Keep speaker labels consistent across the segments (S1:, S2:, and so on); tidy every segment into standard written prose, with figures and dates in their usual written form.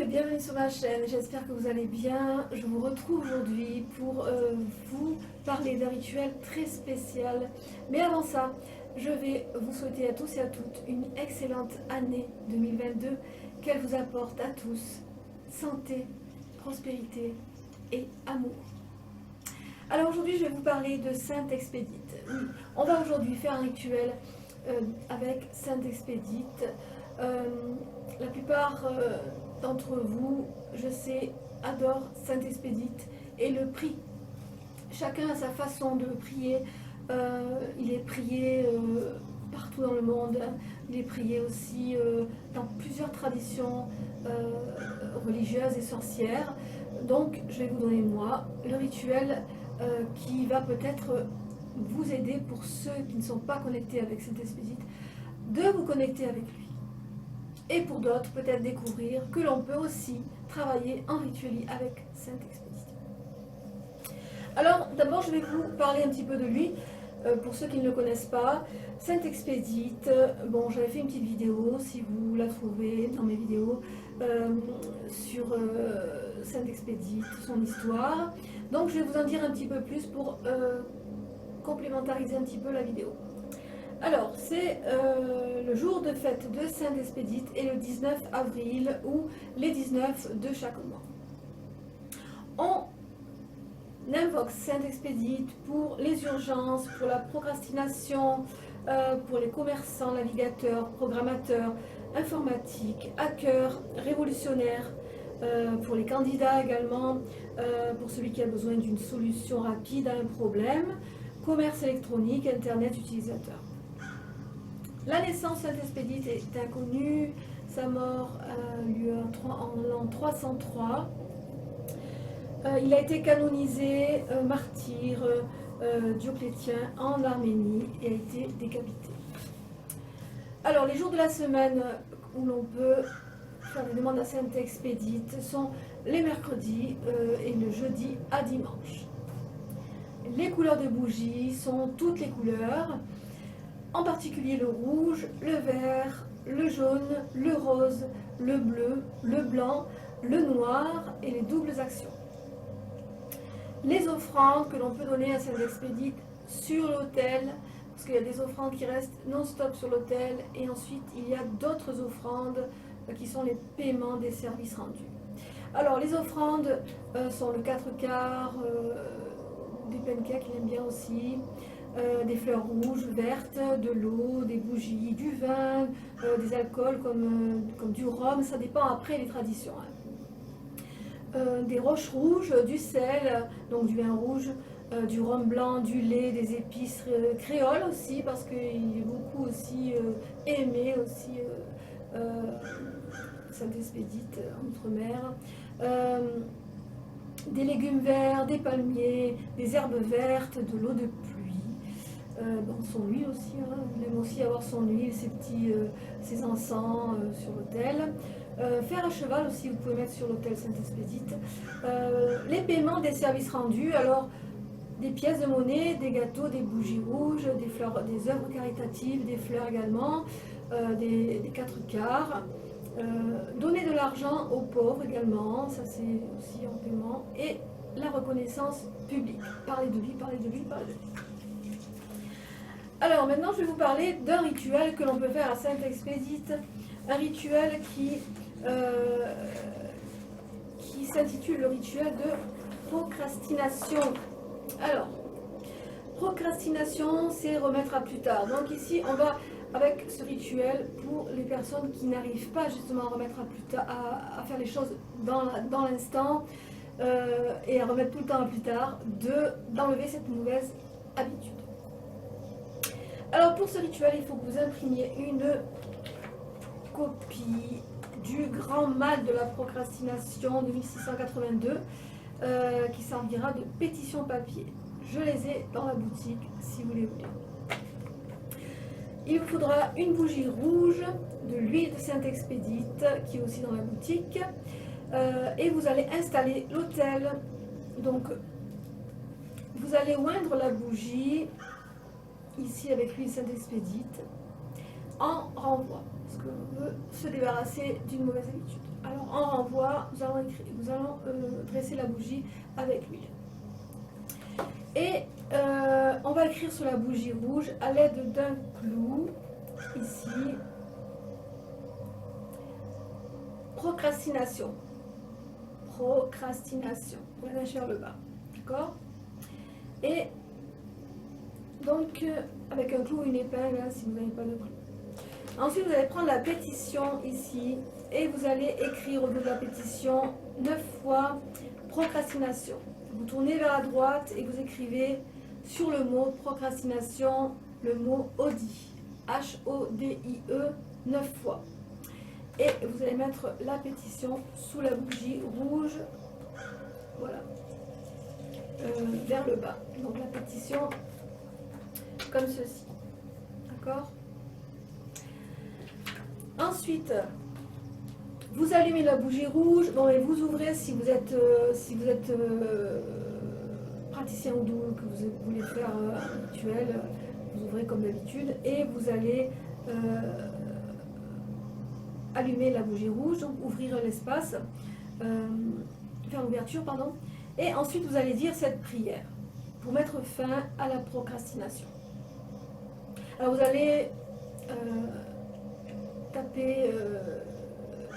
S1: bienvenue sur ma chaîne, j'espère que vous allez bien. Je vous retrouve aujourd'hui pour vous parler d'un rituel très spécial. Mais avant ça, je vais vous souhaiter à tous et à toutes une excellente année 2022, qu'elle vous apporte à tous santé, prospérité et amour. Alors aujourd'hui, je vais vous parler de Sainte Expédite. Oui, on va aujourd'hui faire un rituel avec Sainte Expédite. La plupart d'entre vous, je sais, adorent Sainte Expédite et le prient. Chacun a sa façon de prier. Il est prié partout dans le monde. Il est prié aussi dans plusieurs traditions religieuses et sorcières. Donc, je vais vous donner, moi, le rituel qui va peut-être vous aider, pour ceux qui ne sont pas connectés avec Sainte Expédite, de vous connecter avec lui. Et pour d'autres, peut-être découvrir que l'on peut aussi travailler en rituel avec Sainte Expédite. Alors, d'abord, je vais vous parler un petit peu de lui, pour ceux qui ne le connaissent pas. Sainte Expédite, bon, j'avais fait une petite vidéo, si vous la trouvez dans mes vidéos, sur Sainte Expédite, son histoire. Donc, je vais vous en dire un petit peu plus pour complémentariser un petit peu la vidéo. Alors, c'est le jour de fête de Sainte Expédite et le 19 avril ou les 19 de chaque mois. On invoque Sainte Expédite pour les urgences, pour la procrastination, pour les commerçants, navigateurs, programmateurs, informatiques, hackers, révolutionnaires, pour les candidats également, pour celui qui a besoin d'une solution rapide à un problème, commerce électronique, internet utilisateur. La naissance de Sainte Expédite est inconnue, sa mort a lieu en l'an 303. Il a été canonisé martyr Dioclétien en Arménie et a été décapité. Alors, les jours de la semaine où l'on peut faire des demandes à Sainte Expédite sont les mercredis et le jeudi à dimanche. Les couleurs de bougies sont toutes les couleurs, en particulier le rouge, le vert, le jaune, le rose, le bleu, le blanc, le noir et les doubles actions. Les offrandes que l'on peut donner à Sainte Expédite sur l'autel, parce qu'il y a des offrandes qui restent non-stop sur l'autel, et ensuite il y a d'autres offrandes qui sont les paiements des services rendus. Alors les offrandes sont le 4 quarts, des pancakes, il aime bien aussi, des fleurs rouges, vertes, de l'eau, des bougies, du vin, des alcools comme du rhum, ça dépend après les traditions. Des roches rouges, du sel, donc du vin rouge, du rhum blanc, du lait, des épices créoles aussi, parce qu'il est beaucoup aussi aimé aussi Sainte Expédite en Outre-mer. Des légumes verts, des palmiers, des herbes vertes, de l'eau de pluie, son huile aussi, il aime aussi avoir son huile, ses encens sur l'autel. Fer à cheval aussi, vous pouvez mettre sur l'autel Sainte Expédite. Les paiements des services rendus, alors des pièces de monnaie, des gâteaux, des bougies rouges, des fleurs, des œuvres caritatives, des fleurs également, des 4 quarts. Donner de l'argent aux pauvres également, ça c'est aussi en paiement, et la reconnaissance publique. Parlez de lui, parlez de lui, parlez de lui. Alors maintenant je vais vous parler d'un rituel que l'on peut faire à Sainte Expédite, un rituel qui s'intitule le rituel de procrastination. Alors, procrastination, c'est remettre à plus tard. Donc ici, on va avec ce rituel pour les personnes qui n'arrivent pas justement à remettre à plus tard, à faire les choses dans l'instant et à remettre tout le temps à plus tard, d'enlever cette mauvaise habitude. Alors pour ce rituel, il faut que vous imprimiez une copie du Grand Mal de la procrastination de 1682 qui servira de pétition papier. Je les ai dans la boutique si vous les voulez. Il vous faudra une bougie rouge, de l'huile de Sainte Expédite qui est aussi dans la boutique, et vous allez installer l'autel. Donc vous allez oindre la bougie ici avec l'huile de Sainte Expédite en renvoi, parce qu'on veut se débarrasser d'une mauvaise habitude. Alors en renvoi, nous allons dresser la bougie avec l'huile. Et on va écrire sur la bougie rouge à l'aide d'un clou, ici, procrastination. Procrastination. On va vers le bas. D'accord? Et donc, avec un clou ou une épingle, hein, si vous n'avez pas de clou. Ensuite, vous allez prendre la pétition ici et vous allez écrire au bout de la pétition 9 fois procrastination. Vous tournez vers la droite et vous écrivez sur le mot procrastination le mot Odie. H-O-D-I-E 9 fois. Et vous allez mettre la pétition sous la bougie rouge. Voilà. Vers le bas. Donc la pétition comme ceci. D'accord? Ensuite, vous allumez la bougie rouge. Bon, et vous ouvrez si vous êtes, praticien ou que vous voulez faire un rituel. Vous ouvrez comme d'habitude et vous allez allumer la bougie rouge, donc ouvrir l'espace, faire l'ouverture, pardon. Et ensuite, vous allez dire cette prière pour mettre fin à la procrastination. Alors, vous allez taper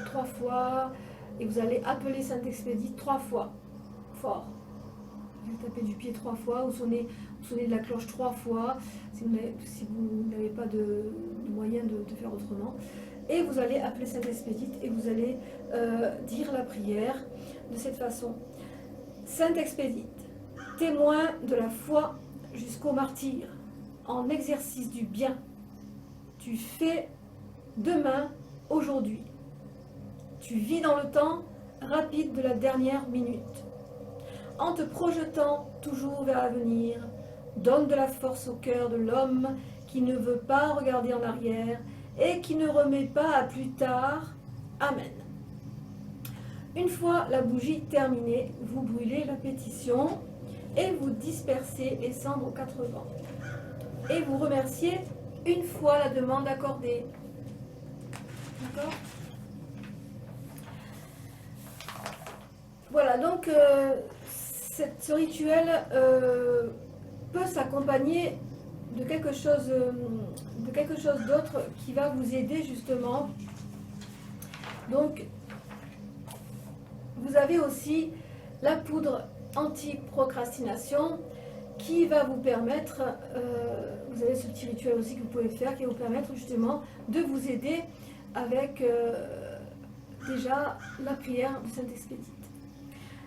S1: 3 fois et vous allez appeler Saint-Expédite 3 fois, fort. Vous allez taper du pied 3 fois ou sonner de la cloche 3 fois si vous n'avez pas de moyen de faire autrement. Et vous allez appeler Saint-Expédite et vous allez dire la prière de cette façon. Saint-Expédite, témoin de la foi jusqu'au martyre, en exercice du bien, tu fais demain, aujourd'hui. Tu vis dans le temps rapide de la dernière minute. En te projetant toujours vers l'avenir, donne de la force au cœur de l'homme qui ne veut pas regarder en arrière et qui ne remet pas à plus tard. Amen. Une fois la bougie terminée, vous brûlez la pétition et vous dispersez les cendres aux 4 vents. Et vous remerciez une fois la demande accordée. D'accord? Voilà, donc ce rituel peut s'accompagner de quelque chose d'autre qui va vous aider justement. Donc, vous avez aussi la poudre anti-procrastination qui va vous permettre, vous avez ce petit rituel aussi que vous pouvez faire qui va vous permettre justement de vous aider avec déjà la prière de Saint-Expédite.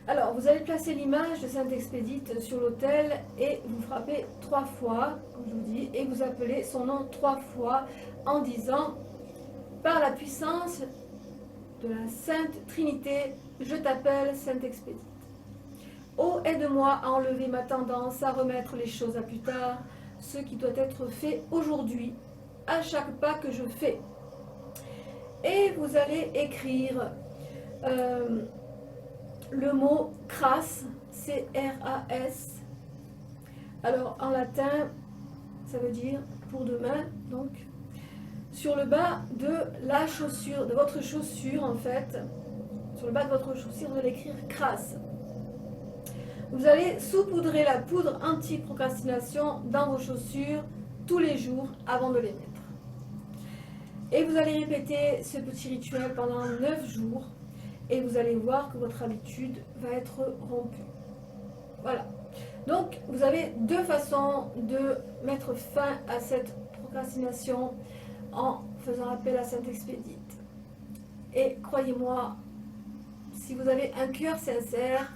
S1: Alors, vous allez placer l'image de Saint-Expédite sur l'autel et vous frappez 3 fois, comme je vous dis, et vous appelez son nom 3 fois en disant « Par la puissance de la Sainte Trinité, je t'appelle Saint-Expédite. Oh, aide-moi à enlever ma tendance à remettre les choses à plus tard, ce qui doit être fait aujourd'hui, à chaque pas que je fais. » Et vous allez écrire le mot cras, C-R-A-S. Alors en latin, ça veut dire pour demain, donc sur le bas de la chaussure, de votre chaussure en fait, sur le bas de votre chaussure, vous allez écrire cras. Vous allez saupoudrer la poudre anti-procrastination dans vos chaussures tous les jours avant de les mettre. Et vous allez répéter ce petit rituel pendant 9 jours. Et vous allez voir que votre habitude va être rompue. Voilà. Donc, vous avez 2 façons de mettre fin à cette procrastination en faisant appel à Saint-Expédite. Et croyez-moi, si vous avez un cœur sincère,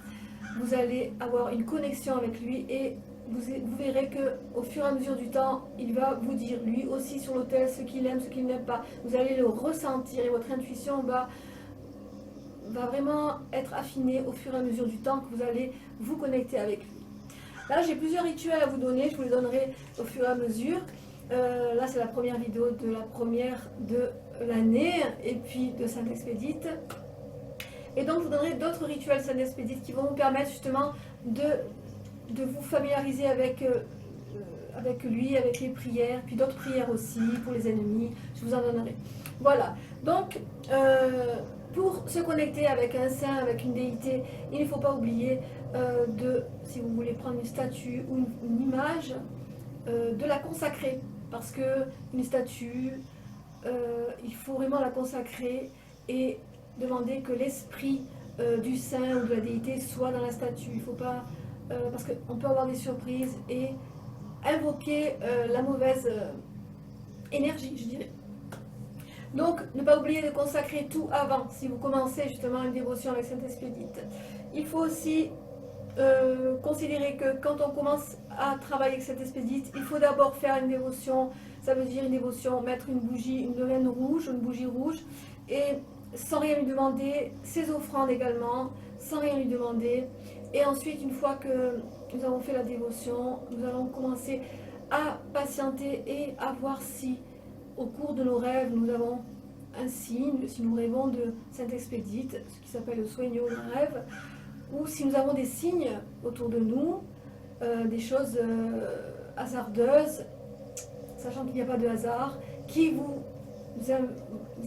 S1: vous allez avoir une connexion avec lui et vous verrez qu'au fur et à mesure du temps, il va vous dire lui aussi sur l'autel ce qu'il aime, ce qu'il n'aime pas. Vous allez le ressentir et votre intuition va vraiment être affiné au fur et à mesure du temps que vous allez vous connecter avec lui. Là, j'ai plusieurs rituels à vous donner, je vous les donnerai au fur et à mesure. Là, c'est la première vidéo de la première de l'année et puis de Saint-Expédite. Et donc, je vous donnerai d'autres rituels Saint-Expédite qui vont vous permettre justement de vous familiariser avec lui, avec les prières, puis d'autres prières aussi pour les ennemis. Je vous en donnerai. Voilà. Donc, Pour se connecter avec un saint, avec une déité, il ne faut pas oublier si vous voulez prendre une statue ou une image, de la consacrer. Parce que une statue, il faut vraiment la consacrer et demander que l'esprit du saint ou de la déité soit dans la statue. Il faut pas, parce qu'on peut avoir des surprises et invoquer la mauvaise énergie, je dirais. Donc, ne pas oublier de consacrer tout avant, si vous commencez justement une dévotion avec Saint-Expédite. Il faut aussi considérer que quand on commence à travailler avec Saint-Expédite, il faut d'abord faire une dévotion. Ça veut dire une dévotion, mettre une bougie, une neuvaine rouge, une bougie rouge, et sans rien lui demander, ses offrandes également, sans rien lui demander. Et ensuite, une fois que nous avons fait la dévotion, nous allons commencer à patienter et à voir si, au cours de nos rêves, nous avons un signe, si nous rêvons de Saint-Expédite, ce qui s'appelle le soigno d'un rêve, ou si nous avons des signes autour de nous, des choses hasardeuses, sachant qu'il n'y a pas de hasard, qui vous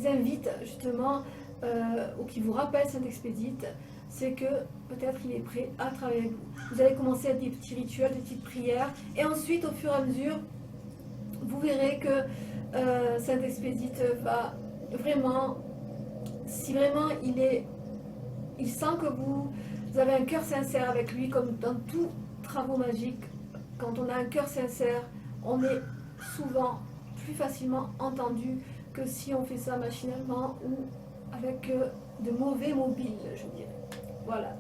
S1: invitent justement, ou qui vous rappellent Saint-Expédite, c'est que peut-être il est prêt à travailler avec vous. Vous allez commencer à des petits rituels, des petites prières, et ensuite, au fur et à mesure, vous verrez que Saint-Expédite va vraiment, si vraiment il sent que vous avez un cœur sincère avec lui, comme dans tous travaux magiques, quand on a un cœur sincère, on est souvent plus facilement entendu que si on fait ça machinalement ou avec de mauvais mobiles, je dirais. Voilà,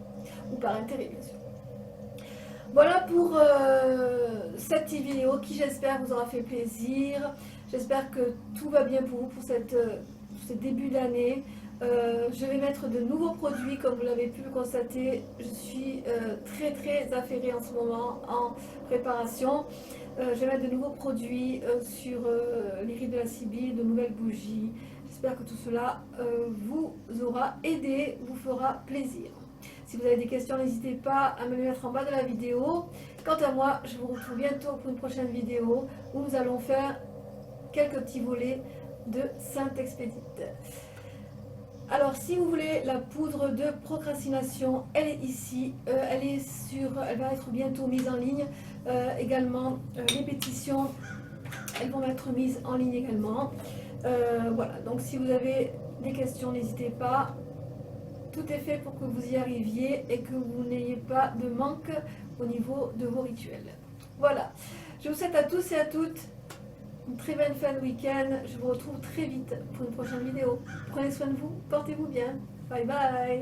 S1: ou par intérêt, bien sûr. Voilà pour cette petite vidéo qui, j'espère, vous aura fait plaisir. J'espère que tout va bien pour vous pour ce début d'année. Je vais mettre de nouveaux produits, comme vous l'avez pu le constater. Je suis très affairée en ce moment en préparation. Je vais mettre de nouveaux produits sur les rides de la Sibylle, de nouvelles bougies. J'espère que tout cela vous aura aidé, vous fera plaisir. Si vous avez des questions, n'hésitez pas à me les mettre en bas de la vidéo. Quant à moi, je vous retrouve bientôt pour une prochaine vidéo où nous allons faire quelques petits volets de Saint-Expédite. Alors, si vous voulez la poudre de procrastination, elle est ici. Elle va être bientôt mise en ligne. Également, les pétitions, elles vont être mises en ligne également. Voilà, donc si vous avez des questions, n'hésitez pas. Tout est fait pour que vous y arriviez et que vous n'ayez pas de manque au niveau de vos rituels. Voilà, je vous souhaite à tous et à toutes une très bonne fin de week-end. Je vous retrouve très vite pour une prochaine vidéo. Prenez soin de vous, portez-vous bien. Bye bye.